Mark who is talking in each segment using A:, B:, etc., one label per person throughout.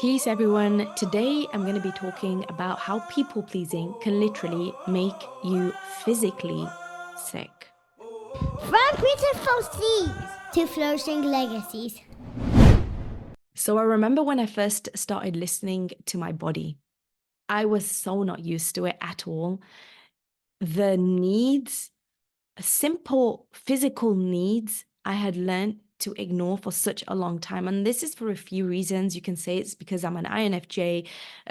A: Peace, everyone. Today, I'm going to be talking about how people pleasing can literally make you physically sick.
B: From beautiful seas to flourishing legacies.
A: So, I remember when I first started listening to my body, I was so not used to it at all. The needs, simple physical needs, I had learned to ignore for such a long time. And this is for a few reasons. You can say it's because I'm an INFJ,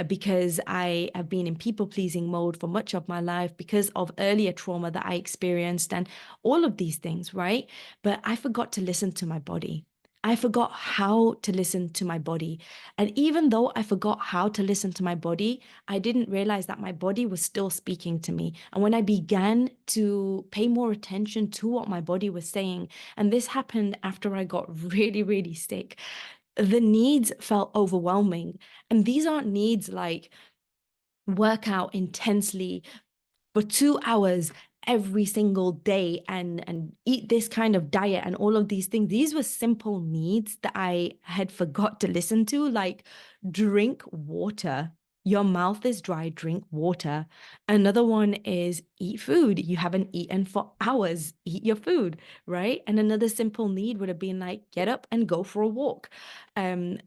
A: because I have been in people pleasing mode for much of my life, because of earlier trauma that I experienced, and all of these things, right? But I forgot to listen to my body. I forgot how to listen to my body. And even though I forgot how to listen to my body, I didn't realize that my body was still speaking to me. And when I began to pay more attention to what my body was saying, and this happened after I got really, really sick, the needs felt overwhelming. And these aren't needs like work out intensely for 2 hours every single day and eat this kind of diet and all of these things. These were simple needs that I had forgot to listen to, like drink water. Your mouth is dry, drink water. Another one is eat food. You haven't eaten for hours, eat your food, right? And another simple need would have been like get up and go for a walk.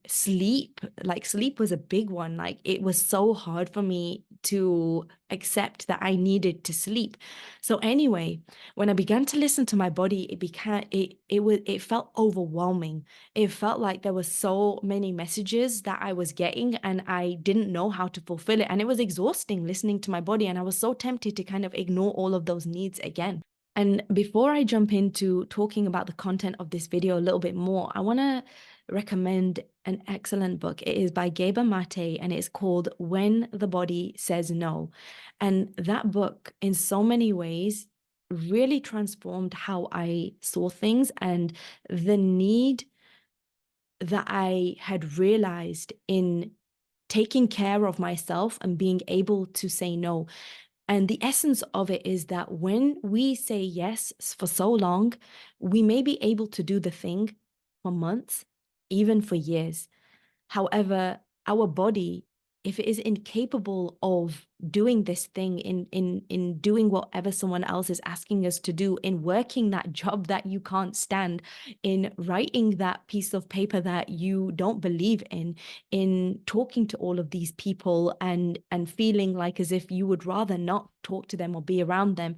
A: Sleep, like sleep was a big one. Like it was so hard for me to accept that I needed to sleep. So anyway, when I began to listen to my body, it felt overwhelming. It felt like there were so many messages that I was getting and I didn't know how to fulfill it. And it was exhausting listening to my body. And I was so tempted to kind of ignore all of those needs again. And before I jump into talking about the content of this video a little bit more, I want to recommend an excellent book. It is by Gabor Mate and it's called When the Body Says No. And that book, in so many ways, really transformed how I saw things and the need that I had realized in taking care of myself and being able to say no. And the essence of it is that when we say yes for so long, we may be able to do the thing for months, even for years. However, our body, if it is incapable of doing this thing, in doing whatever someone else is asking us to do, in working that job that you can't stand, in writing that piece of paper that you don't believe in talking to all of these people and feeling like as if you would rather not talk to them or be around them.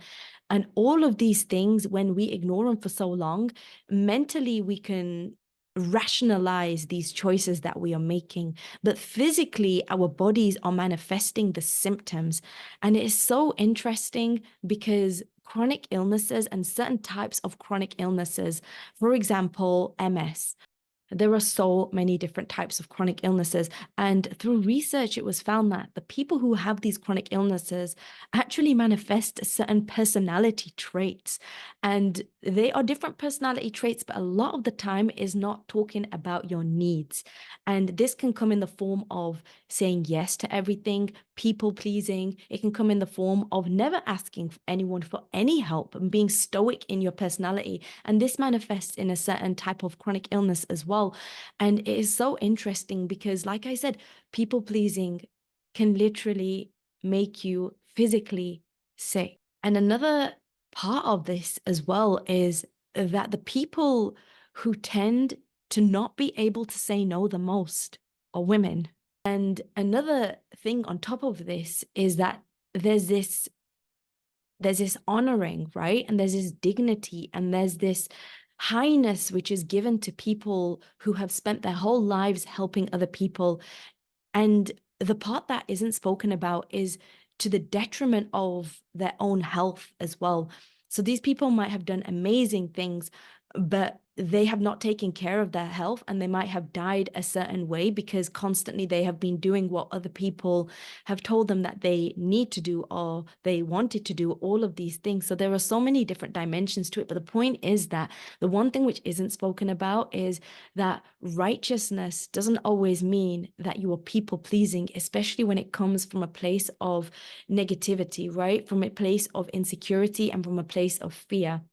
A: And all of these things, when we ignore them for so long, mentally we can rationalize these choices that we are making, but physically our bodies are manifesting the symptoms. And it is so interesting because chronic illnesses and certain types of chronic illnesses, for example, MS, there are so many different types of chronic illnesses. And through research, it was found that the people who have these chronic illnesses actually manifest certain personality traits. And they are different personality traits, but a lot of the time is not talking about your needs. And this can come in the form of saying yes to everything, people pleasing. It can come in the form of never asking anyone for any help and being stoic in your personality. And this manifests in a certain type of chronic illness as well. And it is so interesting because, like I said, people pleasing can literally make you physically sick. And another part of this as well is that the people who tend to not be able to say no the most are women. And another thing on top of this is that there's this honoring, right? And there's this dignity and there's this highness which is given to people who have spent their whole lives helping other people. And the part that isn't spoken about is to the detriment of their own health as well. So these people might have done amazing things, but they have not taken care of their health and they might have died a certain way because constantly they have been doing what other people have told them that they need to do or they wanted to do, all of these things. So there are so many different dimensions to it. But the point is that the one thing which isn't spoken about is that righteousness doesn't always mean that you are people pleasing, especially when it comes from a place of negativity, right? From a place of insecurity and from a place of fear.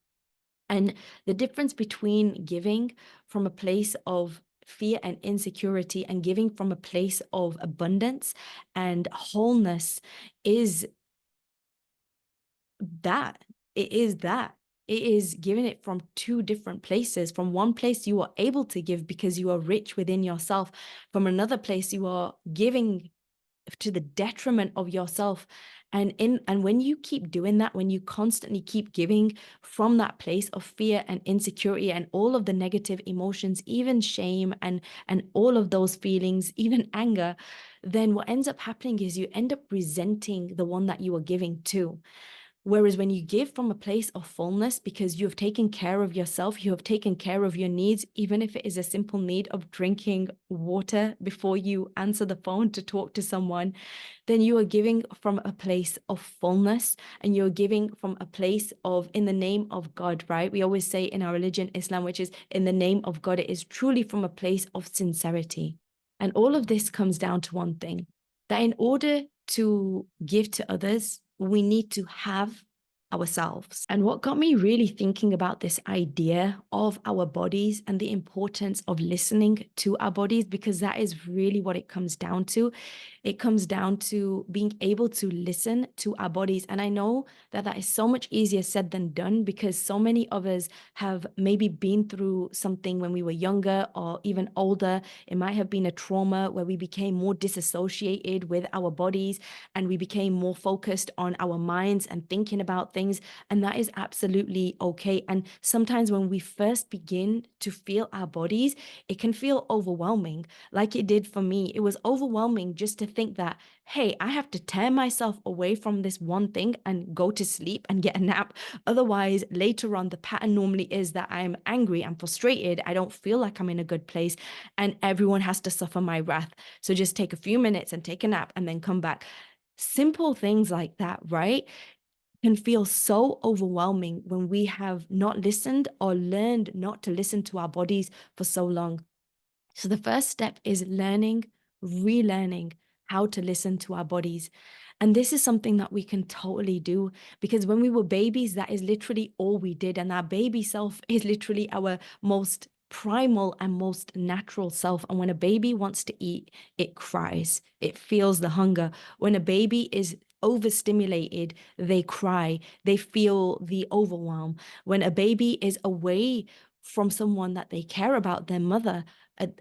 A: And the difference between giving from a place of fear and insecurity and giving from a place of abundance and wholeness is that. It is that. It is giving it from two different places. From one place, you are able to give because you are rich within yourself. From another place, you are giving to the detriment of yourself. And when you keep doing that, when you constantly keep giving from that place of fear and insecurity and all of the negative emotions, even shame and all of those feelings, even anger, then what ends up happening is you end up resenting the one that you are giving to. Whereas when you give from a place of fullness, because you have taken care of yourself, you have taken care of your needs, even if it is a simple need of drinking water before you answer the phone to talk to someone, then you are giving from a place of fullness, and you're giving from a place of in the name of God, right? We always say in our religion, Islam, which is in the name of God, it is truly from a place of sincerity. And all of this comes down to one thing, that in order to give to others, we need to have ourselves. And what got me really thinking about this idea of our bodies and the importance of listening to our bodies, because that is really what it comes down to. It comes down to being able to listen to our bodies. And I know that that is so much easier said than done, because so many of us have maybe been through something when we were younger or even older. It might have been a trauma where we became more disassociated with our bodies and we became more focused on our minds and thinking about things. And that is absolutely okay. And sometimes when we first begin to feel our bodies, it can feel overwhelming, like it did for me. It was overwhelming just to think that, hey, I have to tear myself away from this one thing and go to sleep and get a nap. Otherwise, later on, the pattern normally is that I'm angry, I'm frustrated, I don't feel like I'm in a good place, and everyone has to suffer my wrath. So just take a few minutes and take a nap and then come back. Simple things like that, right, can feel so overwhelming when we have not listened or learned not to listen to our bodies for so long. So the first step is learning, relearning how to listen to our bodies. And this is something that we can totally do, because when we were babies, that is literally all we did. And our baby self is literally our most primal and most natural self. And when a baby wants to eat, it cries, it feels the hunger. When a baby is overstimulated, they cry, they feel the overwhelm. When a baby is away from someone that they care about, their mother,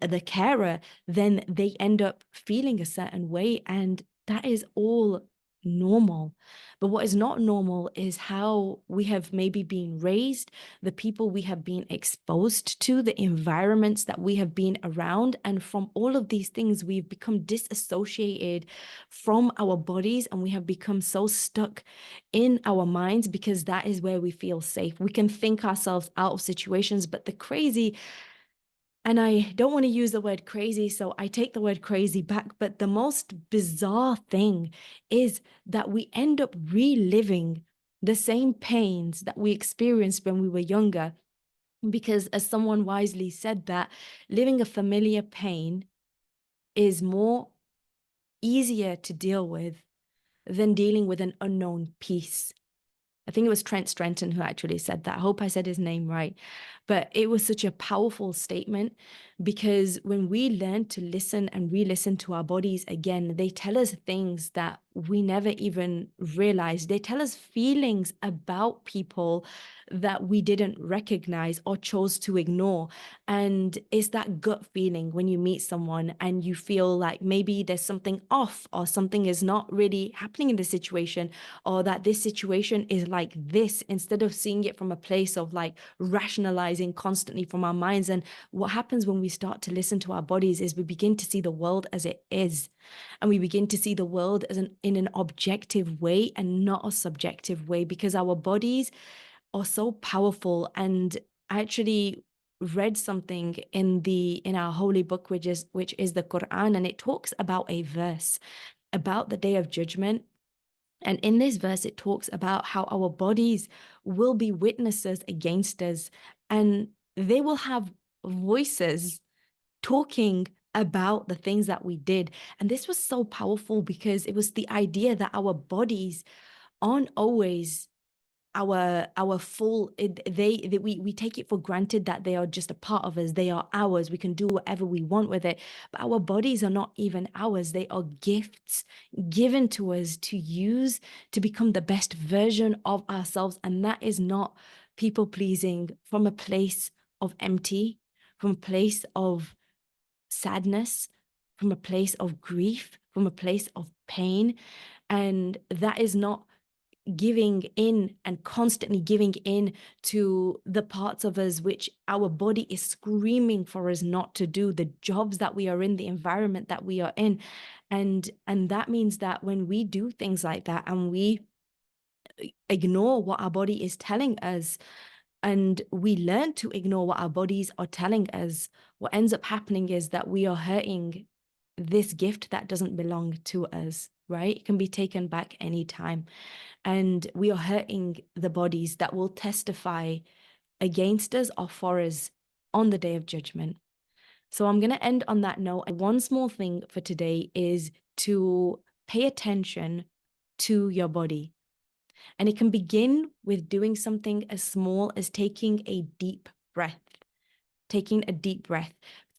A: the carer, then they end up feeling a certain way. And that is all normal. But what is not normal is how we have maybe been raised, the people we have been exposed to, the environments that we have been around. And from all of these things, we've become disassociated from our bodies, and we have become so stuck in our minds because that is where we feel safe. We can think ourselves out of situations, but the crazy, and I don't want to use the word crazy, so I take the word crazy back. But the most bizarre thing is that we end up reliving the same pains that we experienced when we were younger. Because as someone wisely said, that living a familiar pain is more easier to deal with than dealing with an unknown peace. I think it was Trent Strenton who actually said that. I hope I said his name right. But it was such a powerful statement, because when we learn to listen and re-listen to our bodies again, they tell us things that we never even realized. They tell us feelings about people that we didn't recognize or chose to ignore. And it's that gut feeling when you meet someone and you feel like maybe there's something off or something is not really happening in the situation, or that this situation is like this, instead of seeing it from a place of like rationalizing constantly from our minds. And what happens when we start to listen to our bodies is we begin to see the world as it is. And we begin to see the world as in an objective way and not a subjective way, because our bodies are so powerful. And I actually read something in our holy book, which is the Quran, and it talks about a verse about the day of judgment. And in this verse, it talks about how our bodies will be witnesses against us, and they will have voices talking about the things that we did. And this was so powerful because it was the idea that our bodies aren't always our full we take it for granted that they are just a part of us. They are ours. We can do whatever we want with it. But our bodies are not even ours. They are gifts given to us to use to become the best version of ourselves. And that is not people pleasing from a place of empty, from a place of sadness, from a place of grief, from a place of pain. And that is not giving in and constantly giving in to the parts of us which our body is screaming for us not to do, the jobs that we are in, the environment that we are in. And that means that when we do things like that and we ignore what our body is telling us, and we learn to ignore what our bodies are telling us, what ends up happening is that we are hurting this gift that doesn't belong to us, right? It can be taken back anytime. And we are hurting the bodies that will testify against us or for us on the day of judgment. So I'm going to end on that note. And one small thing for today is to pay attention to your body. And it can begin with doing something as small as taking a deep breath, taking a deep breath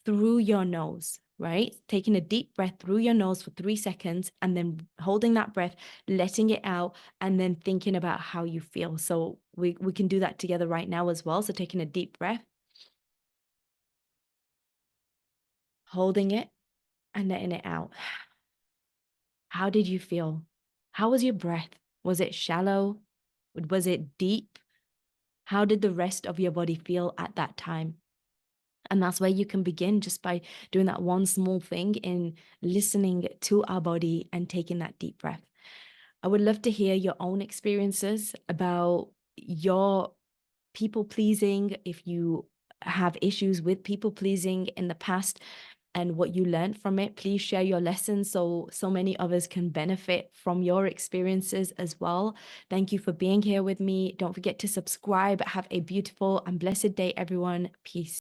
A: through your nose, right? Taking a deep breath through your nose for 3 seconds and then holding that breath, letting it out, and then thinking about how you feel. So we can do that together right now as well. So taking a deep breath, holding it, and letting it out. How did you feel? How was your breath? Was it shallow? Was it deep? How did the rest of your body feel at that time? And that's where you can begin, just by doing that one small thing in listening to our body and taking that deep breath. I would love to hear your own experiences about your people pleasing, if you have issues with people pleasing in the past and what you learned from it. Please share your lessons so many others can benefit from your experiences as well. Thank you for being here with me. Don't forget to subscribe. Have a beautiful and blessed day, everyone. Peace.